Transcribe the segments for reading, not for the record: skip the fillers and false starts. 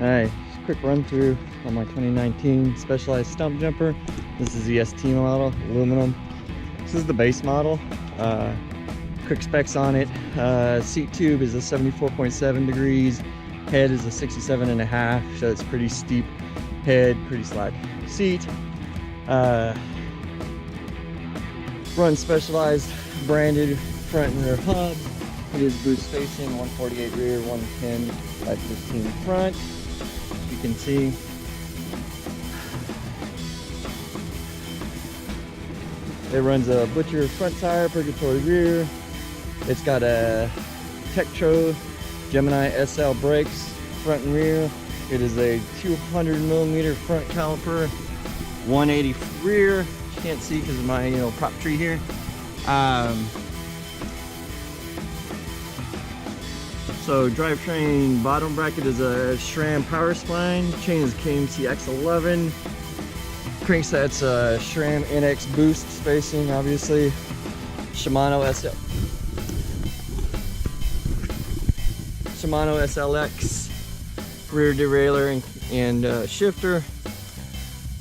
Alright, just a quick run through on my 2019 Specialized Stumpjumper. This is the ST model, aluminum. This is the base model. Quick specs on it. Seat tube is a 74.7 degrees. Head is a 67.5, so it's pretty steep head, pretty slack seat. Run Specialized branded front and rear hub. It is boost spacing, 148 rear, 110 by 15 front. You can see it runs a Butcher front tire, Purgatory rear. It's got a Tektro Gemini SL brakes, front and rear. It is a 200mm front caliper, 180 rear. You can't see because of my prop tree here. So drivetrain bottom bracket is a SRAM power spline. Chain is KMC X11. Crankset's a SRAM NX boost spacing, obviously. Shimano SLX rear derailleur and shifter.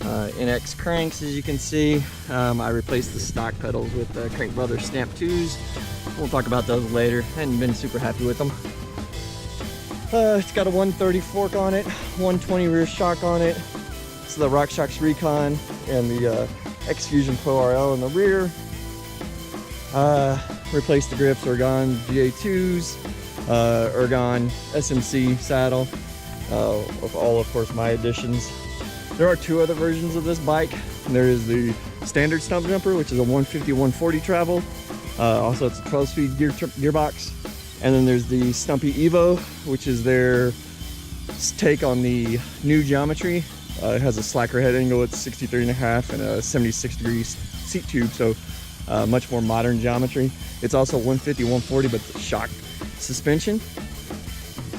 NX cranks, as you can see. I replaced the stock pedals with Crank Brothers Stamp 2s. We'll talk about those later. I hadn't been super happy with them. It's got a 130 fork on it, 120 rear shock on it. It's the RockShox Recon and the X-Fusion Pro RL in the rear. Replaced the grips, Ergon GA2s, Ergon SMC saddle, of all, of course, my additions. There are two other versions of this bike. There is the standard Stumpjumper, which is a 150-140 travel. Also, it's a 12-speed gearbox. And then there's the Stumpy Evo, which is their take on the new geometry. It has a slacker head angle, it's 63.5 and a 76-degree seat tube, so much more modern geometry. It's also 150-140, but the shock suspension.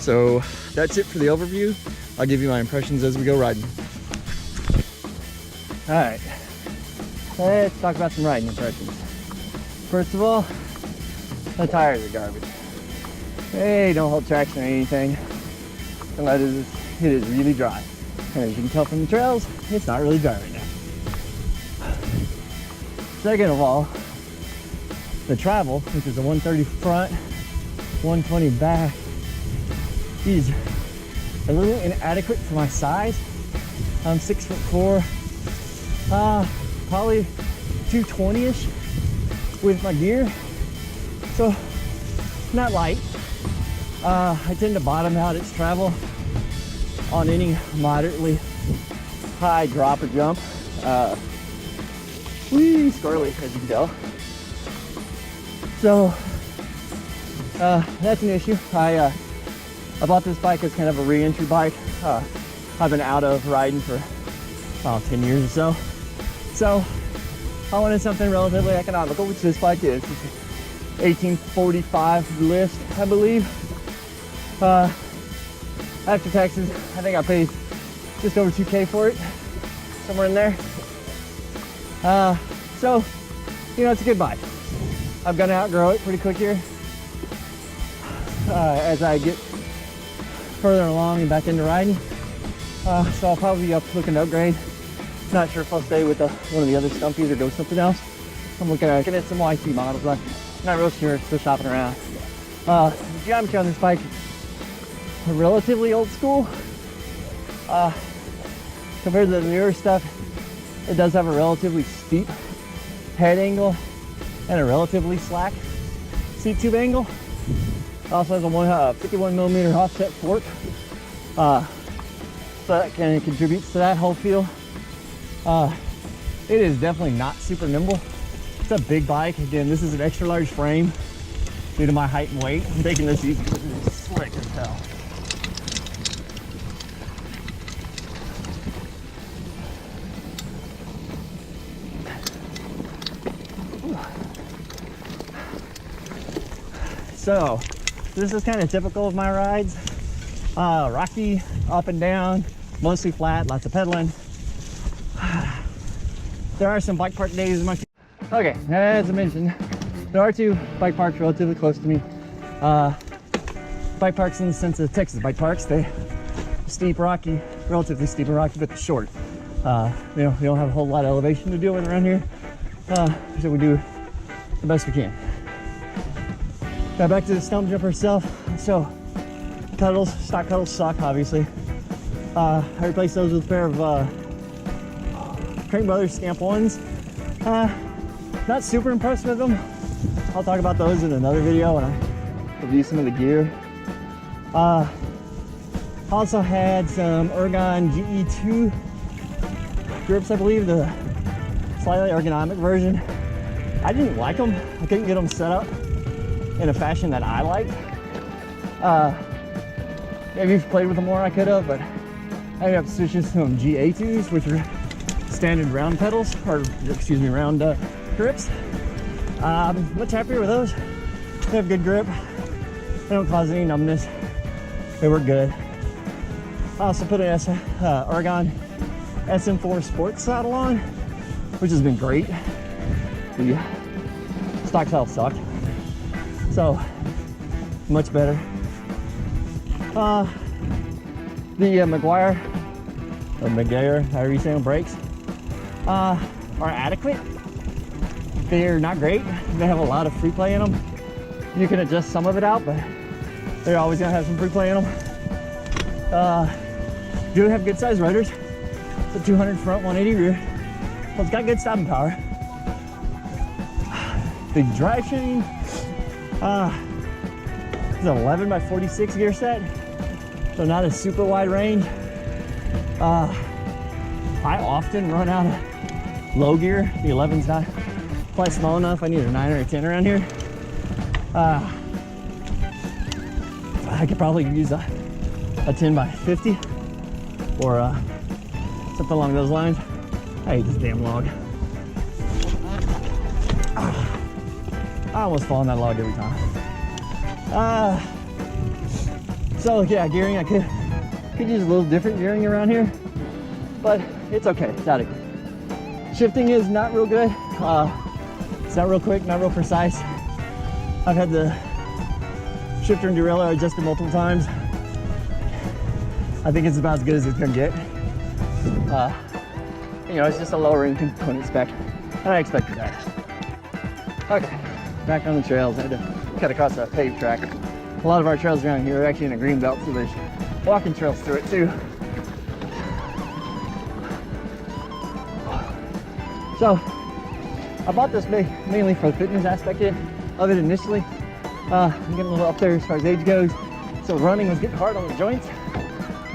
So that's it for the overview. I'll give you my impressions as we go riding. All right, let's talk about some riding impressions. First of all, the tires are garbage. They don't hold traction or anything. And that is, it is really dry. And as you can tell from the trails, it's not really dry right now. Second of all, the travel, which is a 130 front, 120 back, is a little inadequate for my size. I'm 6'4", probably 220-ish with my gear, so not light. I tend to bottom out its travel on any moderately high drop or jump. Whee, squirrely, as you can tell. So that's an issue. I bought this bike as kind of a re-entry bike. I've been out of riding for 10 years or so. So I wanted something relatively economical, which this bike is. It's an 1845 list, I believe. After taxes, I think I paid just over 2K for it, somewhere in there. So, it's a good bike. I'm gonna outgrow it pretty quick here as I get further along and back into riding. So I'll probably be looking to upgrade. Not sure if I'll stay with one of the other Stumpies or go something else. I'm looking at some YT models. I'm not real sure, still shopping around. The geometry on this bike is relatively old school. Compared to the newer stuff, it does have a relatively steep head angle and a relatively slack seat tube angle. It also has a 51mm offset fork. So that kind of contributes to that whole feel. It is definitely not super nimble. It's a big bike. Again, this is an extra large frame due to my height and weight. I'm taking this easy because it's slick as hell. So this is kind of typical of my rides. Rocky, up and down, mostly flat, lots of pedaling. There are some bike park days. Okay, as I mentioned, there are two bike parks relatively close to me. Bike parks in the sense of Texas bike parks. They steep, rocky, relatively steep and rocky, but short. You know, we don't have a whole lot of elevation to deal with around here, so we do the best we can. Now back to the Stumpjumper itself. So pedals, stock pedals suck, obviously. I replaced those with a pair of Crank Brothers Stamp 1s. Not super impressed with them. I'll talk about those in another video when I review some of the gear. Also had some Ergon GE2 grips, I believe, the slightly ergonomic version. I didn't like them. I couldn't get them set up in a fashion that I liked. Maybe if I played with them more I could have, but I ended up switching to some GA2s, which are standard round pedals, or excuse me, round grips. I'm much happier with those. They have good grip. They don't cause any numbness. They work good. I also put an Ergon SM4 Sports saddle on, which has been great. The stock saddle sucked, so much better. The Maguire, or Maguire, however you say them, brakes, are adequate. They're not great. They have a lot of free play in them. You can adjust some of it out, but they're always gonna have some free play in them. Do have good sized rotors. It's a 200 front, 180 rear. Well, it's got good stopping power. The drive chain is an 11 by 46 gear set, so not a super wide range. I often run out of low gear. The 11's not quite small enough. I need a 9 or a 10 around here. I could probably use a 10 by 50 or something along those lines. I hate this damn log. I almost fall on that log every time. So yeah, gearing, I could use a little different gearing around here, but it's okay, it's adequate. Shifting is not real good. It's not real quick, not real precise. I've had the shifter and derailleur adjusted multiple times. I think it's about as good as it's gonna get. You know, it's just a lower end component spec, and I expected that. Okay, back on the trails. I had to cut across a paved track. A lot of our trails around here are actually in a green belt, so there's walking trails through it too. So I bought this mainly for the fitness aspect of it initially. I'm getting a little up there as far as age goes, so running was getting hard on the joints.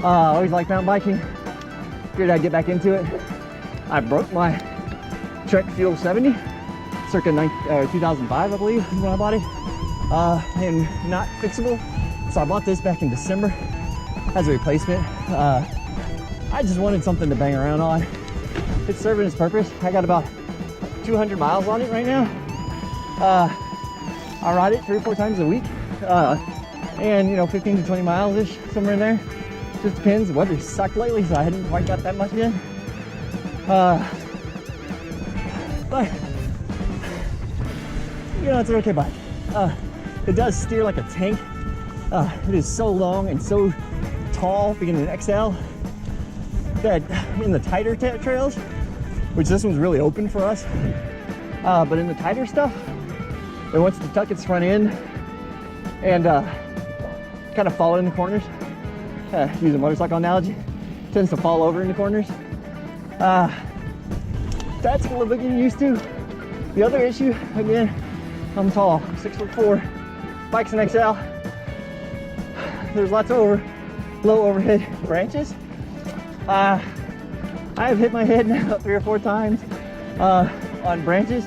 I always liked mountain biking. Figured I'd get back into it. I broke my Trek Fuel 70 circa 2005, I believe, when I bought it, and not fixable. So I bought this back in December as a replacement. I just wanted something to bang around on. It's serving its purpose. I got about 200 miles on it right now. I ride it 3 or 4 times a week, and you know, 15 to 20 miles ish, somewhere in there. Just depends. The weather sucked lately, so I hadn't quite got that much in. But you know, it's an okay bike. It does steer like a tank. It is so long and so tall, being an XL, that in the tighter trails, which this one's really open for us, but in the tighter stuff, it wants to tuck its front end and kind of fall in the corners. Use a motorcycle analogy, tends to fall over in the corners. That's a little bit getting used to. The other issue, again, I'm tall, 6'4", bike's an XL. There's lots of low overhead branches. I have hit my head now 3 or 4 times on branches.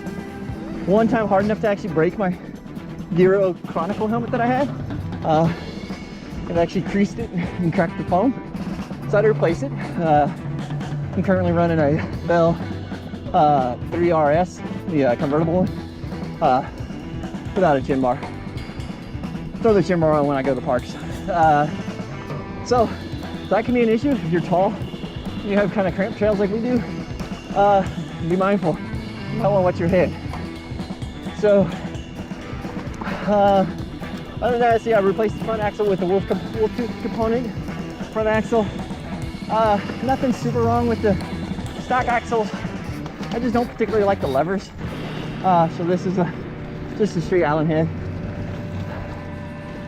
One time hard enough to actually break my Giro Chronicle helmet that I had. It actually creased it and cracked the foam, so I had to replace it. I'm currently running a Bell 3RS, the convertible one, without a chin bar. Throw the chin bar on when I go to the parks. So that can be an issue if you're tall and you have kind of cramped trails like we do. Be mindful, you might want to watch your head. So other than that, see, I replaced the front axle with a wolf tooth component. front axle. Nothing super wrong with the stock axles. I just don't particularly like the levers. So this is just a straight Allen head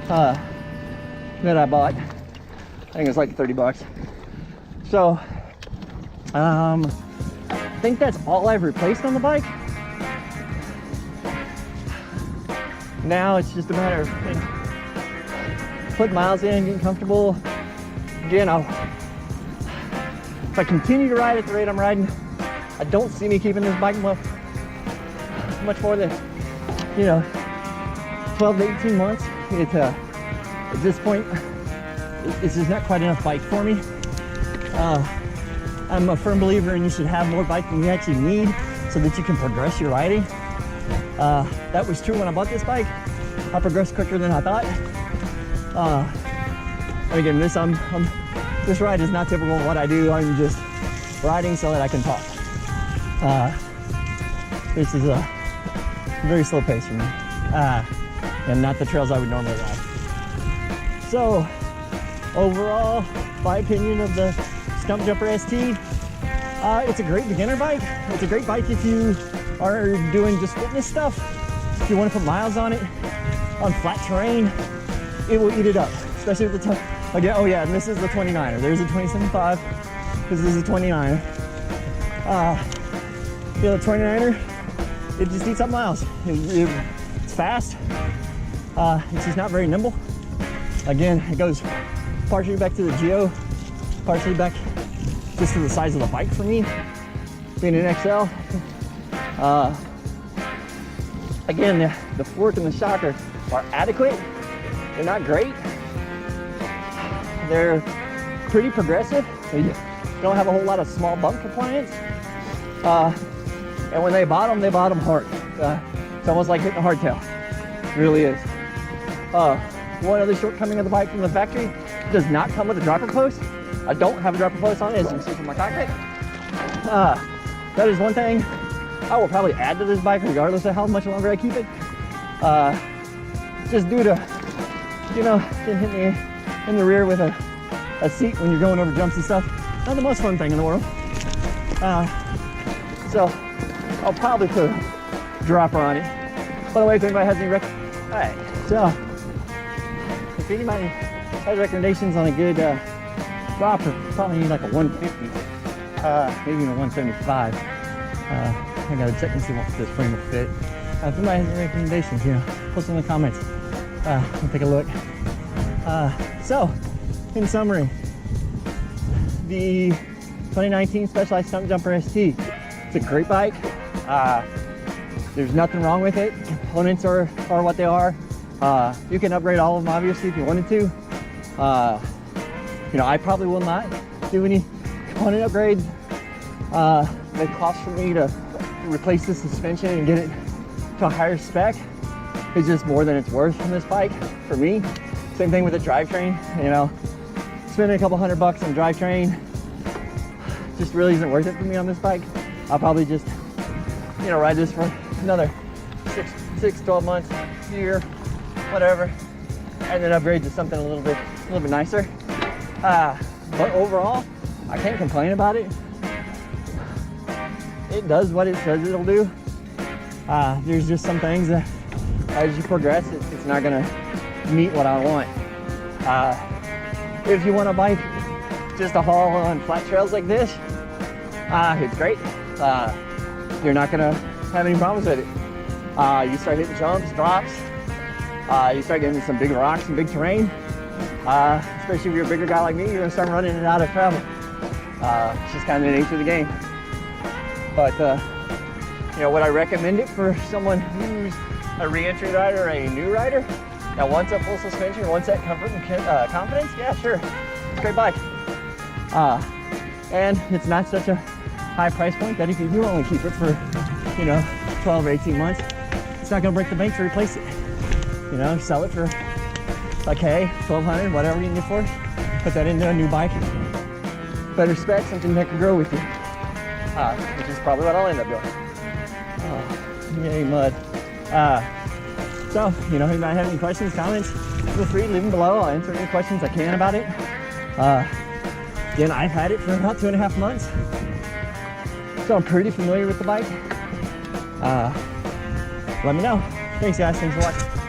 that I bought. I think it's like 30 bucks. So I think that's all I've replaced on the bike. Now it's just a matter of, you know, putting miles in, getting comfortable. Again, if I continue to ride at the rate I'm riding, I don't see me keeping this bike much more than, you know, 12 to 18 months. At this point, it's just not quite enough bike for me. I'm a firm believer in you should have more bike than you actually need so that you can progress your riding. That was true when I bought this bike. I progressed quicker than I thought. And again, this ride is not typical of what I do. I'm just riding so that I can talk. This is a very slow pace for me, and not the trails I would normally ride. So overall, my opinion of the Stumpjumper ST, it's a great beginner bike. It's a great bike if you are doing just fitness stuff. If you want to put miles on it, on flat terrain, it will eat it up, especially at the top. Again, oh yeah, and this is the 29er. There's a 27.5. This is a 29er. Yeah, the 29er, it just eats up miles. It's fast. It's just not very nimble. Again, it goes partially back to the Geo, partially back just to the size of the bike for me, being an XL. Again, the fork and the shock are adequate. They're not great. They're pretty progressive. They don't have a whole lot of small bump compliance. And when they bottom hard. It's almost like hitting a hardtail. It really is. One other shortcoming of the bike from the factory, it does not come with a dropper post. I don't have a dropper post on it, as you can see from my cockpit. That is one thing I will probably add to this bike regardless of how much longer I keep it. Just due to, you know, getting hit in the rear with a seat when you're going over jumps and stuff. Not the most fun thing in the world. So I'll probably put a dropper on it. By the way, if anybody has any alright, so if anybody has recommendations on a good dropper, probably need like a 150, maybe even a 175. I gotta check and see what this frame will fit. If anybody has any recommendations, you know, post them in the comments. We'll take a look. So, in summary, the 2019 Specialized Stumpjumper ST. It's a great bike. There's nothing wrong with it. Components are what they are. You can upgrade all of them obviously if you wanted to. You know, I probably will not do any component upgrades. The cost for me to replace the suspension and get it to a higher spec is just more than it's worth on this bike for me. Same thing with the drivetrain. You know, spending a couple $100 on drivetrain just really isn't worth it for me on this bike. I'll probably just, you know, ride this for another 12 months, year, whatever, and then upgrade to something a little bit nicer. But overall, I can't complain about it. It does what it says it'll do. There's just some things that as you progress, it's not gonna meet what I want. If you want a bike just to haul on flat trails like this, it's great. You're not gonna have any problems with it. You start hitting jumps, drops, you start getting some big rocks and big terrain. Especially if you're a bigger guy like me, you're gonna start running it out of travel. It's just kind of the nature of the game. But you know, would I recommend it for someone who's a re-entry rider or a new rider that wants that full suspension, wants that comfort and confidence? Yeah, sure. It's a great bike. And it's not such a high price point that if you do only keep it for, you know, 12 or 18 months, it's not gonna break the bank to replace it. You know, sell it for $1,000, $1,200, whatever you need it for. Put that into a new bike. Better specs, something that can grow with you. Which is probably what I'll end up doing. Yay, mud. So, you know, if you might have any questions, comments, feel free to leave them below. I'll answer any questions I can about it. Again, I've had it for about 2.5 months, so I'm pretty familiar with the bike. Let me know. Thanks guys, thanks for watching.